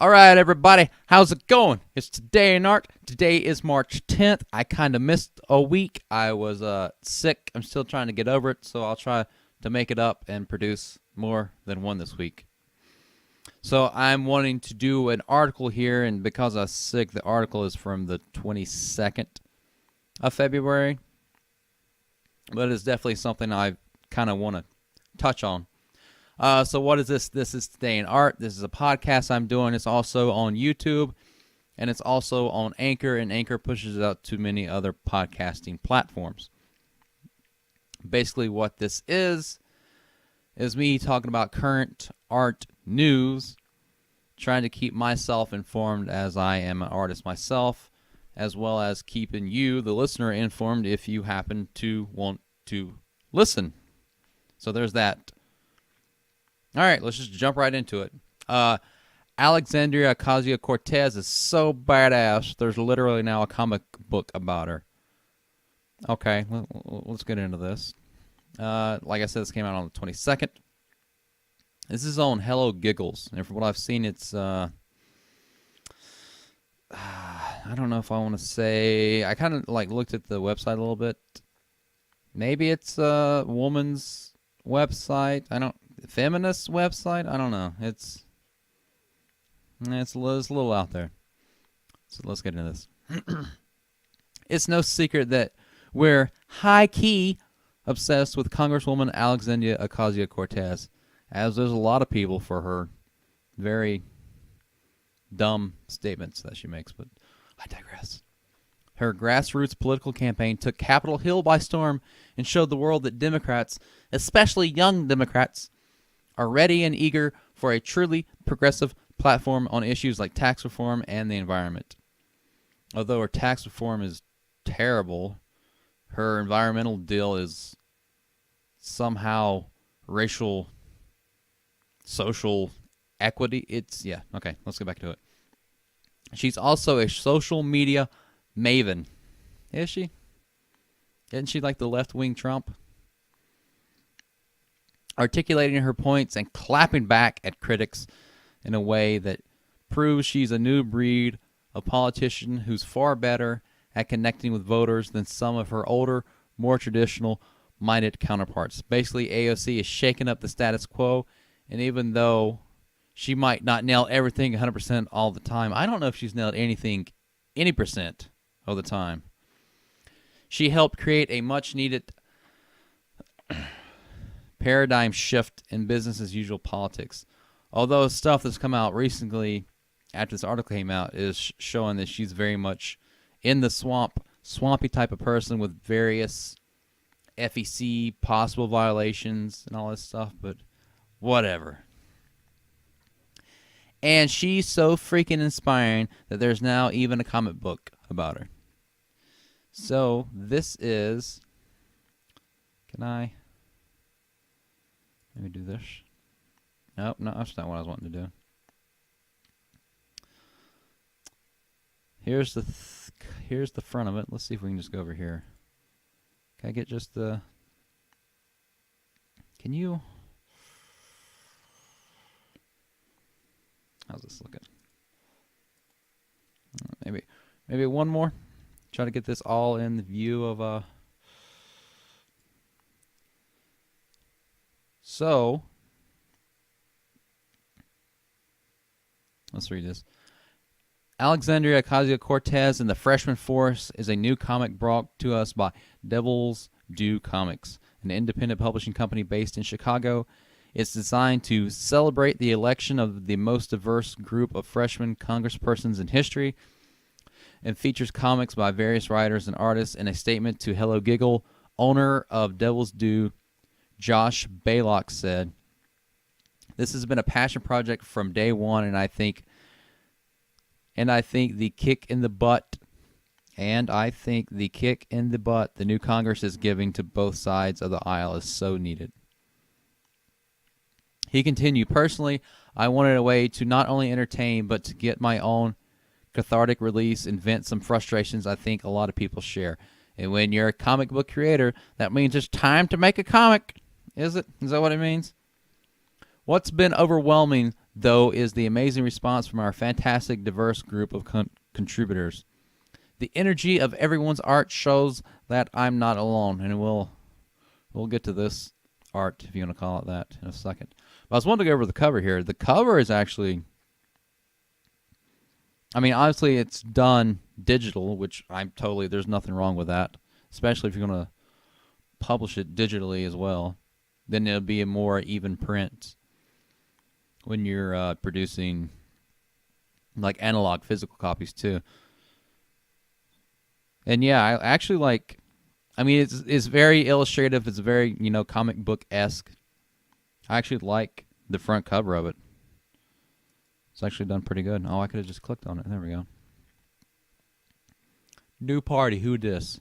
All right, everybody, how's it going? It's Today in Art. Today is March 10th. I kind of missed a week. I was sick. I'm still trying to get over it, so I'll try to make it up and produce more than one this week. So I'm wanting to do an article here, and because I'm sick, the article is from the 22nd of February, but it's definitely something I kind of want to touch on. So what is this? This is Today in Art. This is a podcast I'm doing. It's also on YouTube, and it's also on Anchor, and Anchor pushes it out to many other podcasting platforms. Basically what this is me talking about current art news, trying to keep myself informed as I am an artist myself, as well as keeping you, the listener, informed if you happen to want to listen. So there's that. All right, let's just jump right into it. Alexandria Ocasio-Cortez is so badass, there's literally now a comic book about her. Okay, let's get into this. Like I said, this came out on the 22nd. This is on Hello Giggles, and from what I've seen, it's, I don't know if I want to say, I kind of like looked at the website a little bit. Maybe it's a woman's website. Feminist website? I don't know. It's a little out there. So let's get into this. It's no secret that we're high-key obsessed with Congresswoman Alexandria Ocasio-Cortez, as there's a lot of people for her very dumb statements that she makes, but I digress. Her grassroots political campaign took Capitol Hill by storm and showed the world that Democrats, especially young Democrats, are ready and eager for a truly progressive platform on issues like tax reform and the environment. Although her tax reform is terrible, her environmental deal is somehow racial, social equity. Let's get back to it. She's also a social media maven. Is she? Isn't she like the left-wing Trump? Articulating her points and clapping back at critics in a way that proves she's a new breed of politician who's far better at connecting with voters than some of her older, more traditional-minded counterparts. Basically, AOC is shaking up the status quo, and even though she might not nail everything 100% all the time, I don't know if she's nailed anything any percent of the time. She helped create a much-needed paradigm shift in business as usual politics. Although stuff that's come out recently after this article came out is showing that she's very much in the swampy type of person with various FEC possible violations and all this stuff, but whatever. And she's so freaking inspiring that there's now even a comic book about her. So this is, can I maybe do this? Nope, no, that's not what I was wanting to do. Here's the front of it. Let's see if we can just go over here. Can I get just the? Can you? How's this looking? Maybe one more. Try to get this all in the view of So, let's read this. Alexandria Ocasio-Cortez and the Freshman Force is a new comic brought to us by Devil's Due Comics, an independent publishing company based in Chicago. It's designed to celebrate the election of the most diverse group of freshman congresspersons in history and features comics by various writers and artists. In a statement to Hello Giggle, owner of Devil's Due, Josh Baylock, said, "This has been a passion project from day one, and I think the kick in the butt the new Congress is giving to both sides of the aisle is so needed." He continued, "Personally, I wanted a way to not only entertain, but to get my own cathartic release and vent some frustrations I think a lot of people share. And when you're a comic book creator, that means it's time to make a comic. Is it? Is that what it means? What's been overwhelming though, is the amazing response from our fantastic, diverse group of contributors. The energy of everyone's art shows that I'm not alone, and we'll get to this art, if you want to call it that, in a second. But I was wanting to go over the cover here. The cover is actually, I mean, obviously it's done digital, which there's nothing wrong with that, especially if you're going to publish it digitally as well. Then it'll be a more even print when you're producing like analog physical copies too. And yeah, I actually like, I mean, it's very illustrative. It's very, comic book-esque. I actually like the front cover of it. It's actually done pretty good. Oh, I could have just clicked on it. There we go. New party. Who dis?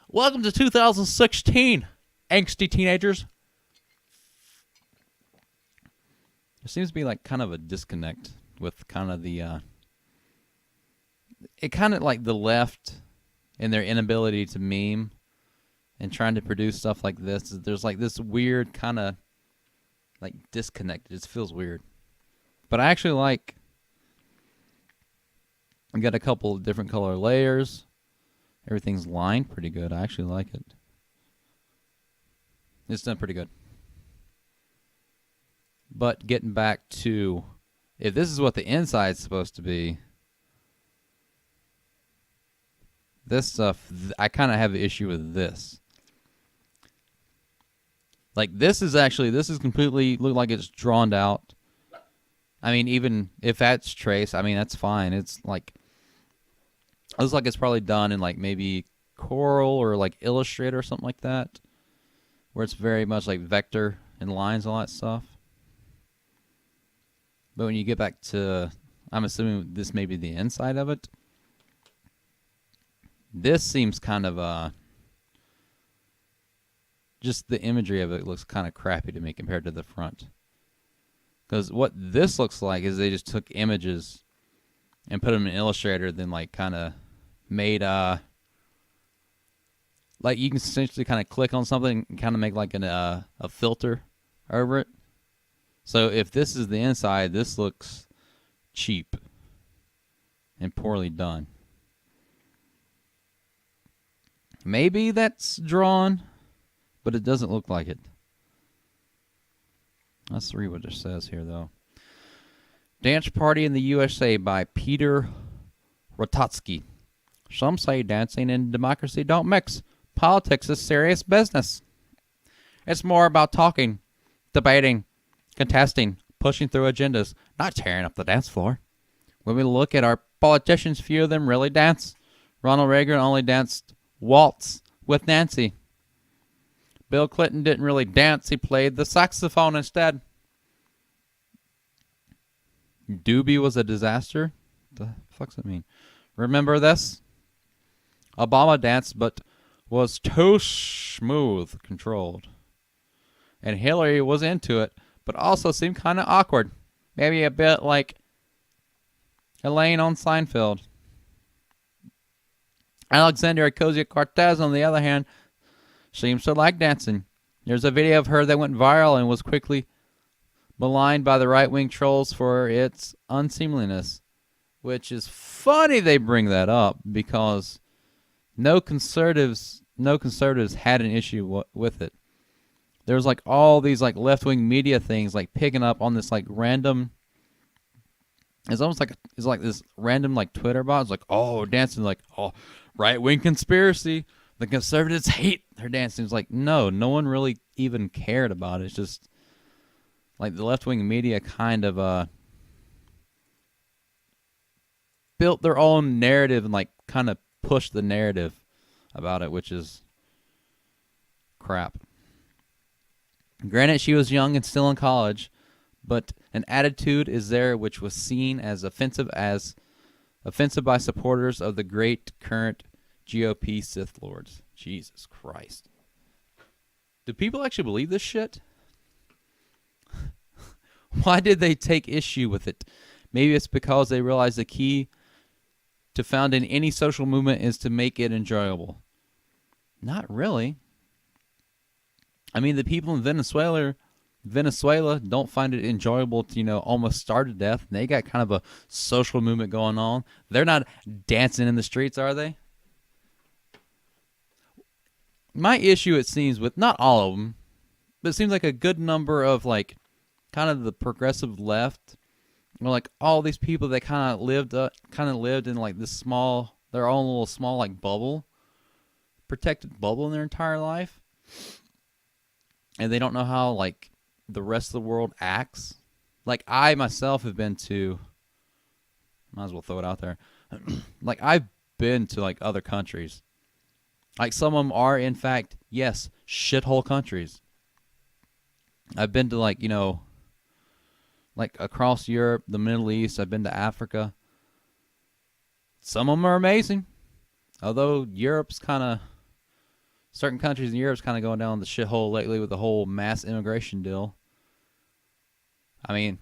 Welcome to 2016, angsty teenagers. There seems to be like kind of a disconnect with kind of the, it kind of like the left and their inability to meme and trying to produce stuff like this. There's like this weird kind of like disconnect. It just feels weird. But I actually like, I got a couple of different color layers. Everything's lined pretty good. I actually like it. It's done pretty good. But getting back to, if this is what the inside's supposed to be, this stuff, I kind of have an issue with this. Like, this is completely, look like it's drawn out. I mean, even if that's trace, I mean, that's fine. It's like, it looks like it's probably done in like maybe Coral or like Illustrator or something like that, where it's very much like vector and lines and all that stuff. But when you get back to, I'm assuming this may be the inside of it. This seems kind of, just the imagery of it looks kind of crappy to me compared to the front. Because what this looks like is they just took images and put them in Illustrator, then like kind of made, like you can essentially kind of click on something and kind of make like a filter over it. So if this is the inside, this looks cheap and poorly done. Maybe that's drawn, but it doesn't look like it. Let's read what it says here, though. Dance Party in the USA by Peter Rototsky. Some say dancing and democracy don't mix. Politics is serious business. It's more about talking, debating, contesting, pushing through agendas, not tearing up the dance floor. When we look at our politicians, few of them really dance. Ronald Reagan only danced waltz with Nancy. Bill Clinton didn't really dance. He played the saxophone instead. Doobie was a disaster? The fuck's that mean? Remember this? Obama danced but was too smooth controlled. And Hillary was into it, but also seemed kind of awkward. Maybe a bit like Elaine on Seinfeld. Alexandria Ocasio-Cortez, on the other hand, seems to like dancing. There's a video of her that went viral and was quickly maligned by the right-wing trolls for its unseemliness, which is funny they bring that up because no conservatives had an issue with it. There was like all these like left-wing media things like picking up on this like random. It's almost like this random like Twitter bot. It's like, oh, dancing, like, oh, right-wing conspiracy. The conservatives hate her dancing. It's like, no one really even cared about it. It's just like the left-wing media kind of built their own narrative and like kind of pushed the narrative about it, which is crap. Granted, she was young and still in college, but an attitude is there which was seen as offensive by supporters of the great current GOP Sith Lords. Jesus Christ. Do people actually believe this shit? Why did they take issue with it? Maybe it's because they realize the key to founding any social movement is to make it enjoyable. Not really. I mean, the people in Venezuela Venezuela don't find it enjoyable to, almost starve to death. They got kind of a social movement going on. They're not dancing in the streets, are they? My issue, it seems, with not all of them, but it seems like a good number of like kind of the progressive left, like all these people that kind of lived in like this small, their own little small like bubble, protected bubble in their entire life, and they don't know how like the rest of the world acts. Like I myself have been to, might as well throw it out there, like I've been to like other countries. Like some of them are in fact, yes, shithole countries. I've been to like, like across Europe, the Middle East. I've been to Africa. Some of them are amazing. Although certain countries in Europe's kind of going down the shithole lately with the whole mass immigration deal. I mean,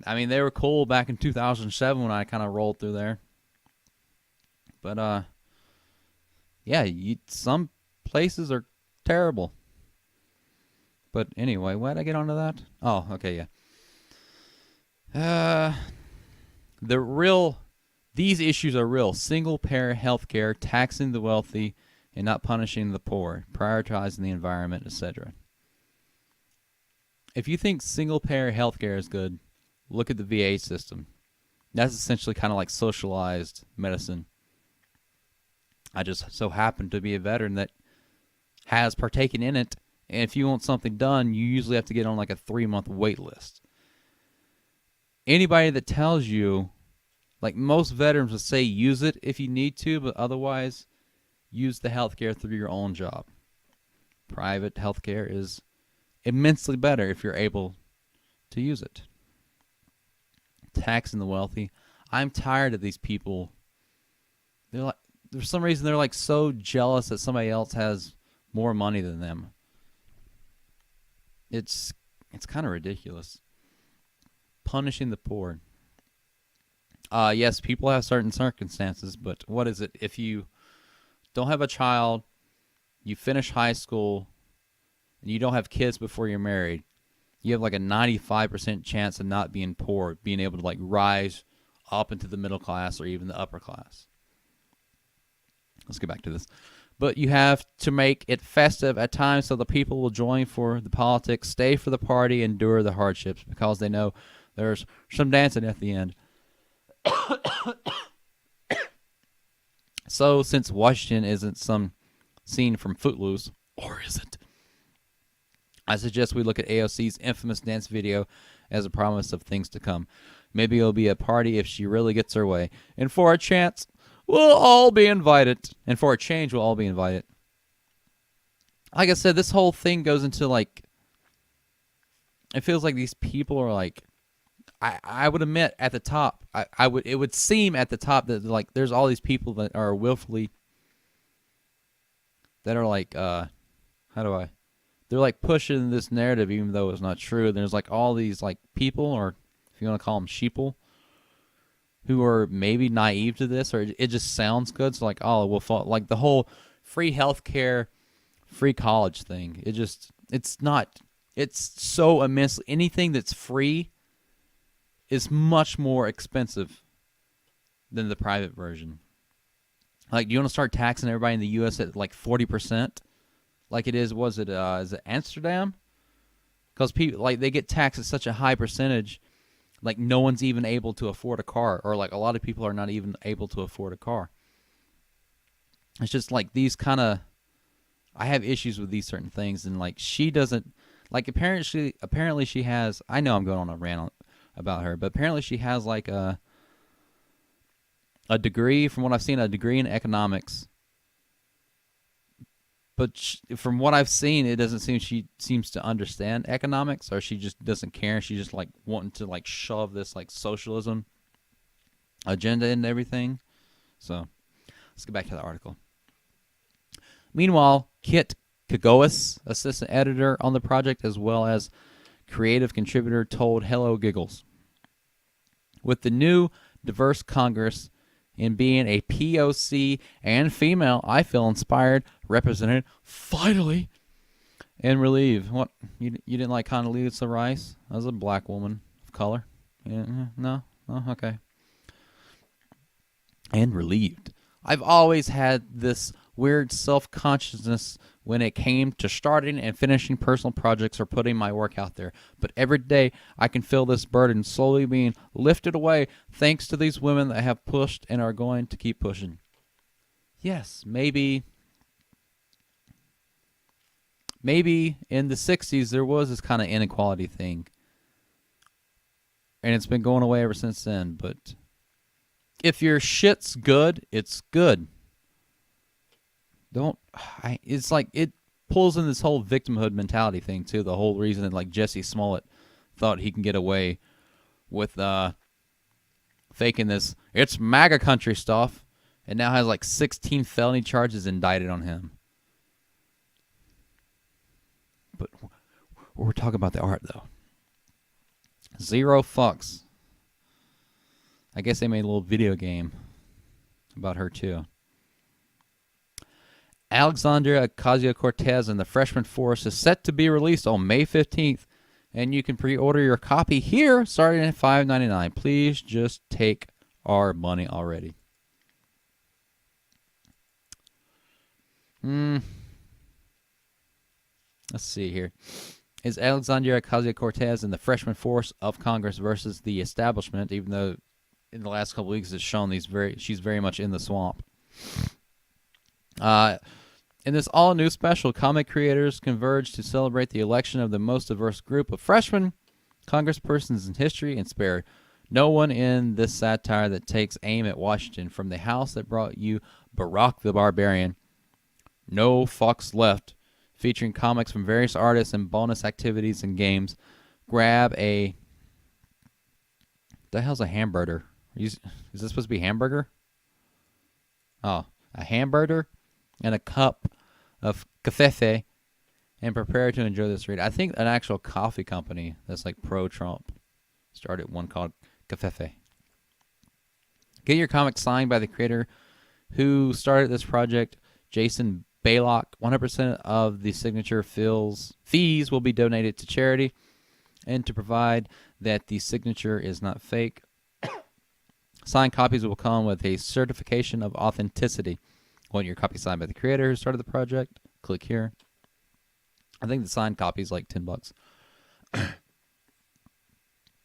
they were cool back in 2007 when I kind of rolled through there. But, yeah, some places are terrible. But anyway, why did I get onto that? Oh, okay, yeah. These issues are real. Single-payer health care, taxing the wealthy, and not punishing the poor, prioritizing the environment, etc. If you think single-payer health care is good, look at the VA system. That's essentially kind of like socialized medicine. I just so happen to be a veteran that has partaken in it, and if you want something done, you usually have to get on like a 3-month wait list. Anybody that tells you, like most veterans will say use it if you need to, but otherwise use the healthcare through your own job. Private healthcare is immensely better if you're able to use it. Taxing the wealthy. I'm tired of these people. They're like, for some reason, they're like so jealous that somebody else has more money than them. It's kind of ridiculous. Punishing the poor. Yes, people have certain circumstances, but what is it? If you don't have a child, you finish high school, and you don't have kids before you're married, you have like a 95% chance of not being poor, being able to like rise up into the middle class or even the upper class. Let's get back to this. But you have to make it festive at times so the people will join for the politics, stay for the party, endure the hardships because they know there's some dancing at the end. So, since Washington isn't some scene from Footloose, or is it? I suggest we look at AOC's infamous dance video as a promise of things to come. Maybe it'll be a party if she really gets her way. And for a chance, we'll all be invited. And for a change, we'll all be invited. Like I said, this whole thing goes into like, it feels like these people are like, I would admit at the top, it would seem at the top that like there's all these people that are willfully, that are like, they're like pushing this narrative even though it's not true. There's like all these like people, or if you want to call them sheeple, who are maybe naive to this, or it just sounds good. So like, oh, we'll fall, like the whole free healthcare, free college thing. It's not. It's so immensely, anything that's free is much more expensive than the private version. Like, do you want to start taxing everybody in the U.S. at like 40%? Like it is, is it Amsterdam? Because people, like, they get taxed at such a high percentage, like no one's even able to afford a car, or like a lot of people are not even able to afford a car. It's just like these kind of, I have issues with these certain things, and like she doesn't, like apparently she has, I know I'm going on a rant about her, but apparently she has like a degree, from what I've seen, a degree in economics. But from what I've seen, it doesn't seem she seems to understand economics, or she just doesn't care. She's just like wanting to like shove this like socialism agenda into everything. So let's get back to the article. Meanwhile, Kit Kagois, assistant editor on the project as well as creative contributor, told Hello Giggles, with the new diverse Congress, in being a POC and female, I feel inspired, represented, finally. And relieve. What? You didn't like Condoleezza Rice? As a black woman of color? Yeah, no? Oh, okay. And relieved. I've always had this weird self-consciousness when it came to starting and finishing personal projects or putting my work out there. But every day I can feel this burden slowly being lifted away thanks to these women that have pushed and are going to keep pushing. Yes, maybe in the 60s there was this kind of inequality thing. And it's been going away ever since then. But if your shit's good, it's good. It's like it pulls in this whole victimhood mentality thing too. The whole reason that like Jesse Smollett thought he can get away with faking this it's MAGA country stuff, and now has like 16 felony charges indicted on him. But we're talking about the art though. Zero fucks. I guess they made a little video game about her too. Alexandria Ocasio-Cortez and the Freshman Force is set to be released on May 15th, and you can pre-order your copy here starting at $5.99. Please just take our money already. Let's see here. Is Alexandria Ocasio-Cortez and the Freshman Force of Congress versus the establishment, even though in the last couple weeks it's shown she's very much in the swamp. In this all-new special, comic creators converge to celebrate the election of the most diverse group of freshman congresspersons in history and spare no one in this satire that takes aim at Washington. From the house that brought you Barack the Barbarian, No Fucks Left, featuring comics from various artists and bonus activities and games. Grab a... the hell's a hamburger? Is this supposed to be hamburger? Oh, a hamburger and a cup of café, and prepare to enjoy this read. I think an actual coffee company that's like pro-Trump started one called Café. Get your comic signed by the creator who started this project, Jason Baylock. 100% of the signature fees will be donated to charity, and to provide that the signature is not fake. Signed copies will come with a certification of authenticity. Want your copy signed by the creator who started the project? Click here. I think the signed copy is like $10.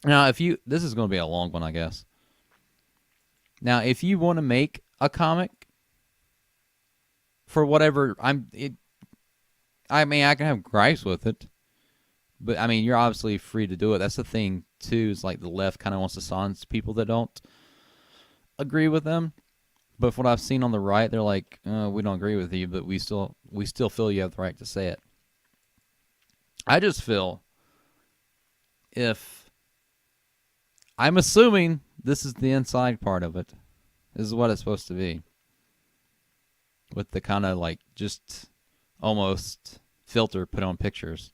Now, this is going to be a long one, I guess. Now, if you want to make a comic for whatever, I mean, I can have gripes with it, but I mean, you're obviously free to do it. That's the thing too. Is like the left kind of wants to silence people that don't agree with them. But from what I've seen on the right, they're like, we don't agree with you, but we still feel you have the right to say it. I just feel I'm assuming this is the inside part of it. This is what it's supposed to be. With the kind of like just almost filter put on pictures.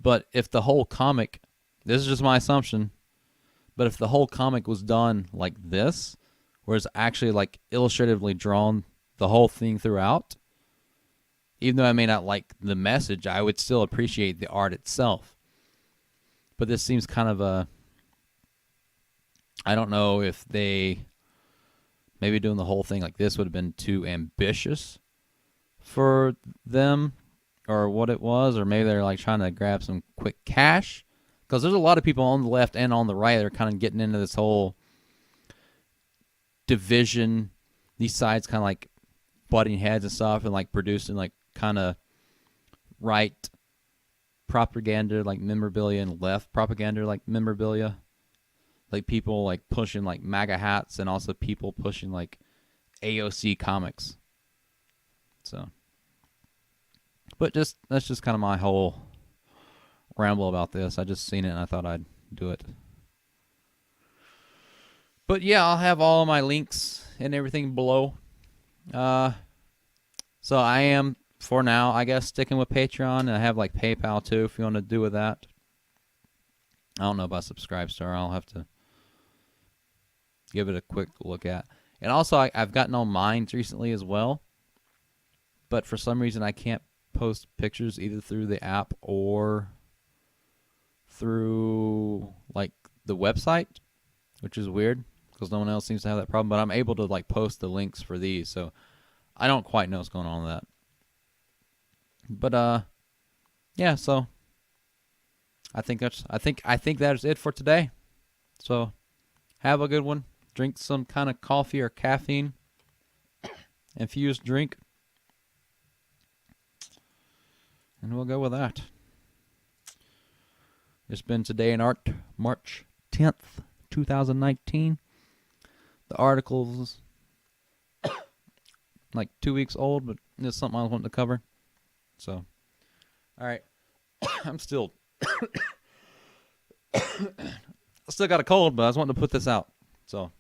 But if the whole comic, this is just my assumption, but if the whole comic was done like this, where it's actually like illustratively drawn the whole thing throughout, even though I may not like the message, I would still appreciate the art itself. But this seems kind of I don't know if they, maybe doing the whole thing like this would have been too ambitious for them, or what it was, or maybe they're like trying to grab some quick cash. Because there's a lot of people on the left and on the right that are kind of getting into this whole division. These sides kind of like butting heads and stuff, and like producing like kind of right propaganda like memorabilia and left propaganda like memorabilia. Like people like pushing like MAGA hats, and also people pushing like AOC comics. So, but that's just kind of my whole ramble about this. I just seen it and I thought I'd do it. But yeah, I'll have all of my links and everything below. So I am, for now, I guess, sticking with Patreon, and I have like PayPal too if you want to do with that. I don't know about Subscribestar. I'll have to give it a quick look at. And also, I've gotten on Minds recently as well, but for some reason I can't post pictures either through the app or through like the website, which is weird because no one else seems to have that problem. But I'm able to like post the links for these, so I don't quite know what's going on with that. But yeah. So I think that is it for today. So have a good one. Drink some kind of coffee or caffeine infused drink, and we'll go with that. It's been Today in Art, March 10th, 2019. The article's like 2 weeks old, but it's something I was wanting to cover. So, all right. I'm still I still got a cold, but I was wanting to put this out. So,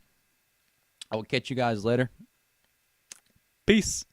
I will catch you guys later. Peace.